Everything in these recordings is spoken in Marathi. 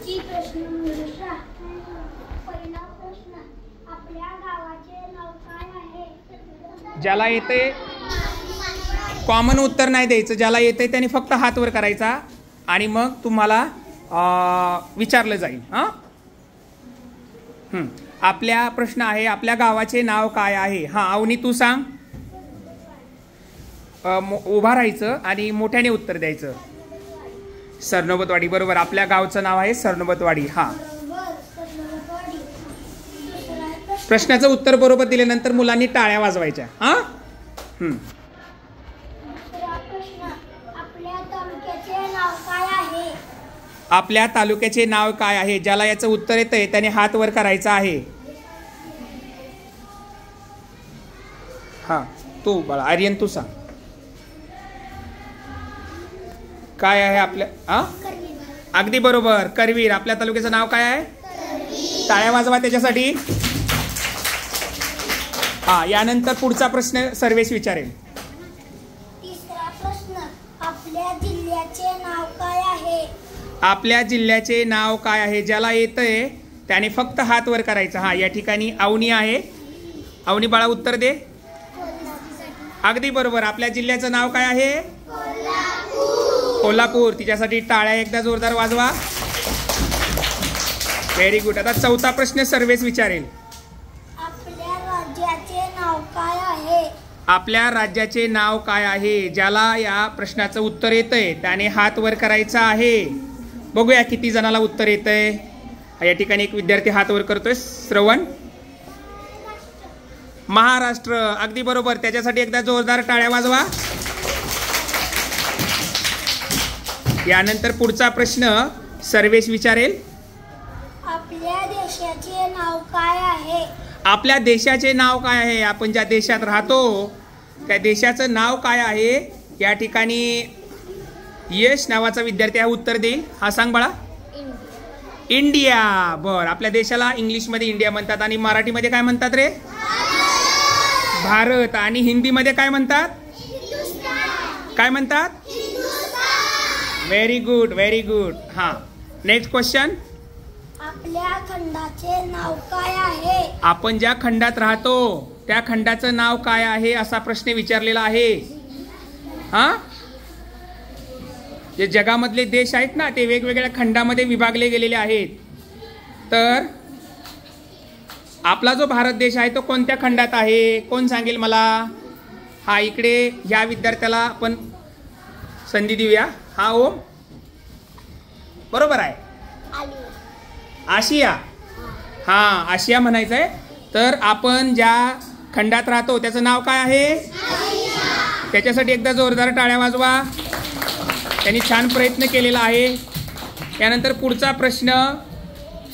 प्रश्न मंजुषा. पहिला प्रश्न, आपल्या गावाचे नाव काय आहे? ज्याला येते कॉमन उत्तर नाही द्यायचं, ज्याला येते त्याने फक्त हात वर करायचा आणि मग तुम्हाला विचारलं जाईल. आपल्या प्रश्न आहे, आपल्या गावाचे नाव काय आहे? हा अवनी तू सांग. उभा राहायचं आणि मोठ्याने उत्तर द्यायचं. सरनोबतवाडी. बरोबर, आपल्या गावचं नाव आहे सरनोबतवाडी. हा, प्रश्नाचं उत्तर बरोबर दिल्यानंतर मुलांनी टाळ्या वाजवायच्या. हा, आपल्या तालुक्याचे नाव काय आहे? आपल्या तालुक्याचे नाव काय आहे? ज्याला याचं उत्तर येतंय त्याने हात वर करायचा आहे. हा, तू बाळा आर्यन तू सांग. काय आहे आपल्या? अगदी बरोबर, करवीर. आपल्या तालुक्याचं नाव काय आहे? टाळ्या वाजवा त्याच्यासाठी. हा, यानंतर पुढचा प्रश्न सर्वेश विचारेल. तिसरा प्रश्न, आपल्या जिल्ह्याचे नाव काय आहे? आपल्या जिल्ह्याचे नाव काय आहे? ज्याला येतंय त्याने फक्त हात वर करायचा. हा, या ठिकाणी अवनी आहे. अवनी बाळा उत्तर दे. अगदी बरोबर, आपल्या जिल्ह्याचं नाव काय आहे? कोल्हापूर. तिच्यासाठी टाळ्या एकदा जोरदार वाजवा. Very good. आता चौथा प्रश्न सर्वेश विचारेल. आपल्या राज्याचे नाव काय आहे? आपल्या राज्याचे नाव काय आहे? ज्याला या प्रश्नाचं उत्तर येतंय त्याने हात वर करायचा आहे. बघूया किती जणाला उत्तर येतंय. या ठिकाणी एक विद्यार्थी हात वर करतोय. श्रवण. महाराष्ट्र. अगदी बरोबर, त्याच्यासाठी एकदा जोरदार टाळ्या वाजवा. यानंतर पुढचा प्रश्न सर्वेश विचारेल. आपल्या देशाचे नाव काय आहे? आपल्या देशाचे नाव काय आहे? आपण ज्या देशात राहतो त्या देशाचं नाव काय आहे? या ठिकाणी यश नावाचा विद्यार्थी हा उत्तर देईल. हा सांग बाळा. इंडिया. बर, आपल्या देशाला इंग्लिशमध्ये इंडिया म्हणतात आणि मराठीमध्ये काय म्हणतात रे? भारत. आणि हिंदीमध्ये काय म्हणतात? काय म्हणतात? Very good, very good. हा, नेक्स्ट क्वेश्चन. आपल्या खंडाचे नाव काय आहे? आपण ज्या खंडात राहतो त्या खंडाचं नाव काय आहे असा प्रश्न विचारलेला आहे. हा, जे जगामधले देश आहेत ना ते वेगवेगळ्या खंडामध्ये विभागले गेलेले आहेत. तर आपला जो भारत देश आहे तो कोणत्या खंडात आहे? कोण सांगेल मला? हा, इकडे ह्या विद्यार्थ्याला आपण संधी देऊया. हा, ओम. बरोबर आहे, आशिया. हा, आशिया म्हणायचं आहे. तर आपण ज्या खंडात राहतो त्याचं नाव काय आहे? त्याच्यासाठी एकदा जोरदार टाळ्या वाजवा. त्यांनी छान प्रयत्न केलेला आहे. यानंतर पुढचा प्रश्न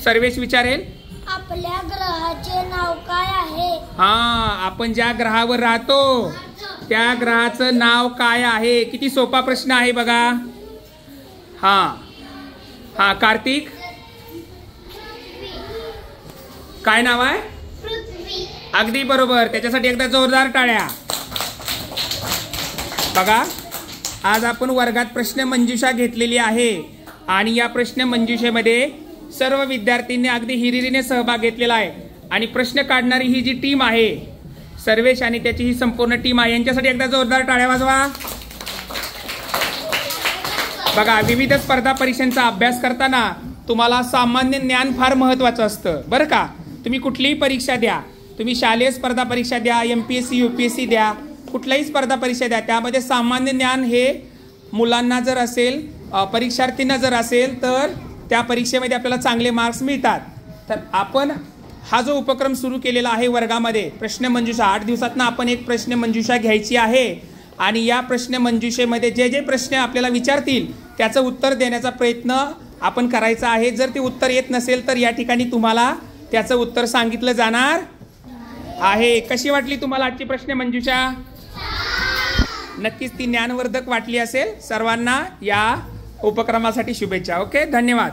सर्वेश विचारेल. आपल्या ग्रहाचे नाव काय आहे? हा, आपण ज्या ग्रहावर राहतो त्या ग्रहाचं नाव काय आहे? किती सोपा प्रश्न आहे बघा. हा हा, कार्तिक काय नाव आहे? पृथ्वी. अगदी बरोबर, त्याच्यासाठी एकदा जोरदार टाळ्या. बघा, आज आपण वर्गात प्रश्न मंजुषा घेतलेली आहे आणि या प्रश्न मंजुषेमध्ये सर्व विद्यार्थ्यांनी अगदी हिरिरीने सहभाग घेतलेला आहे. आणि प्रश्न काढणारी ही जी टीम आहे, सर्वेश आणि त्याची ही संपूर्ण टीम आहे, यांच्यासाठी एकदा जोरदार टाळ्या वाजवा. बघा, विविध स्पर्धा परीक्षांचा अभ्यास करताना तुम्हाला सामान्य ज्ञान फार महत्त्वाचं असतं बरं का. तुम्ही कुठलीही परीक्षा द्या, तुम्ही शालेय स्पर्धा परीक्षा द्या, MPSC UPSC द्या, कुठल्याही स्पर्धा परीक्षा द्या, त्यामध्ये सामान्य ज्ञान हे मुलांना जर असेल, परीक्षार्थींना जर असेल तर त्या परीक्षेमध्ये आपल्याला चांगले मार्क्स मिळतात. तर आपण हा जो उपक्रम सुरू केलेला आहे वर्गामध्ये प्रश्न मंजुषा, 8 दिवसातनं आपण एक प्रश्न मंजुषा घ्यायची आहे आणि या प्रश्न मंजुषेमध्ये जे जे प्रश्न आपल्याला विचारतील त्याचं उत्तर देण्याचा प्रयत्न आपण करायचा आहे. जर ते उत्तर येत नसेल तर या ठिकाणी तुम्हाला त्याचं उत्तर सांगितलं जाणार आहे. कशी वाटली तुम्हाला आजची प्रश्न मंजुषा? नक्कीच ती ज्ञानवर्धक वाटली असेल. सर्वांना या उपक्रमासाठी शुभेच्छा. ओके, धन्यवाद.